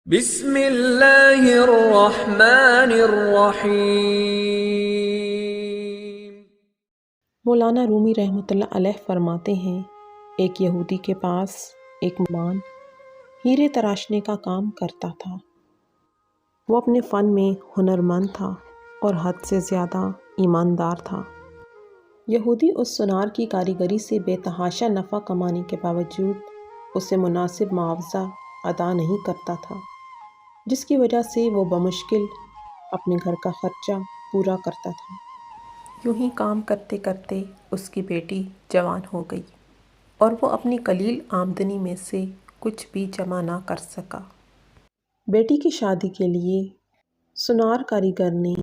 بسم اللہ الرحمن الرحیم۔ مولانا رومی رحمۃ اللہ علیہ فرماتے ہیں، ایک یہودی کے پاس ایک مہمان ہیرے تراشنے کا کام کرتا تھا۔ وہ اپنے فن میں ہنرمند تھا اور حد سے زیادہ ایماندار تھا۔ یہودی اس سونار کی کاریگری سے بے تحاشا نفع کمانے کے باوجود اسے مناسب معاوضہ ادا نہیں کرتا تھا، جس کی وجہ سے وہ بمشکل اپنے گھر کا خرچہ پورا کرتا تھا۔ یوں ہی کام کرتے کرتے اس کی بیٹی جوان ہو گئی اور وہ اپنی قلیل آمدنی میں سے کچھ بھی جمع نہ کر سکا۔ بیٹی کی شادی کے لیے سونار کاریگر نے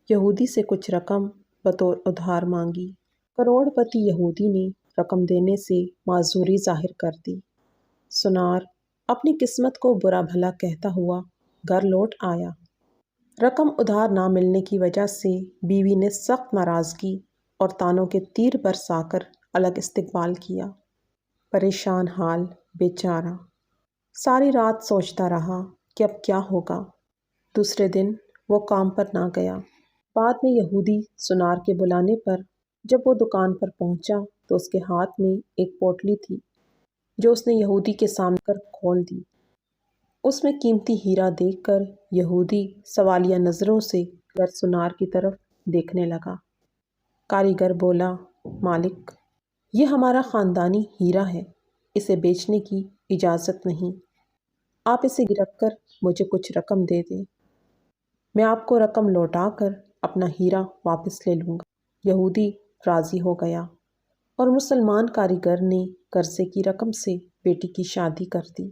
یہودی سے کچھ رقم بطور ادھار مانگی۔ کروڑ پتی یہودی نے رقم دینے سے معذوری ظاہر کر دی۔ سونار اپنی قسمت کو برا بھلا کہتا ہوا گھر لوٹ آیا۔ رقم ادھار نہ ملنے کی وجہ سے بیوی نے سخت ناراضگی اور طعنوں کے تیر برسا کر الگ استقبال کیا۔ پریشان حال بیچارہ ساری رات سوچتا رہا کہ اب کیا ہوگا۔ دوسرے دن وہ کام پر نہ گیا۔ بعد میں یہودی سونار کے بلانے پر جب وہ دکان پر پہنچا تو اس کے ہاتھ میں ایک پوٹلی تھی جو اس نے یہودی کے سامنے کر کھول دی۔ اس میں قیمتی ہیرا دیکھ کر یہودی سوالیہ نظروں سے گر سونار کی طرف دیکھنے لگا۔ کاریگر بولا، مالک، یہ ہمارا خاندانی ہیرا ہے، اسے بیچنے کی اجازت نہیں۔ آپ اسے گرفت کر مجھے کچھ رقم دے دیں، میں آپ کو رقم لوٹا کر اپنا ہیرا واپس لے لوں گا۔ یہودی راضی ہو گیا اور مسلمان کاریگر نے قرضے کی رقم سے بیٹی کی شادی کر دی۔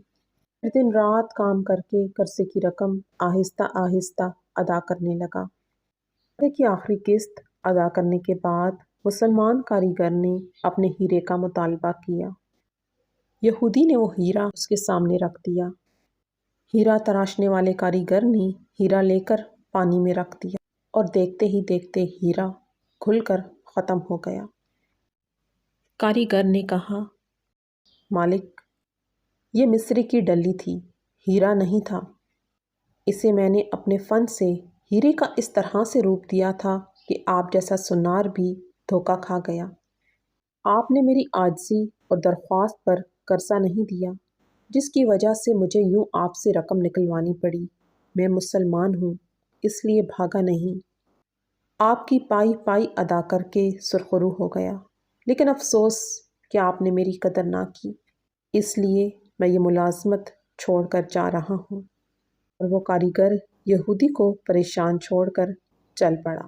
پھر دن رات کام کر کے قرضے کی رقم آہستہ آہستہ ادا کرنے لگا۔ قرضے کی آخری قسط ادا کرنے کے بعد مسلمان کاریگر نے اپنے ہیرے کا مطالبہ کیا۔ یہودی نے وہ ہیرا اس کے سامنے رکھ دیا۔ ہیرا تراشنے والے کاریگر نے ہیرا لے کر پانی میں رکھ دیا اور دیکھتے ہی دیکھتے ہیرا کھل کر ختم ہو گیا۔ کاریگر نے کہا، مالک، یہ مصری کی ڈلی تھی، ہیرا نہیں تھا۔ اسے میں نے اپنے فن سے ہیرے کا اس طرح سے روپ دیا تھا کہ آپ جیسا سونار بھی دھوکہ کھا گیا۔ آپ نے میری عاجزی اور درخواست پر قرضہ نہیں دیا، جس کی وجہ سے مجھے یوں آپ سے رقم نکلوانی پڑی۔ میں مسلمان ہوں، اس لیے بھاگا نہیں۔ آپ کی پائی پائی ادا کر کے سرخرو ہو گیا، لیکن افسوس کہ آپ نے میری قدر نہ کی، اس لیے میں یہ ملازمت چھوڑ کر جا رہا ہوں۔ اور وہ کاریگر یہودی کو پریشان چھوڑ کر چل پڑا۔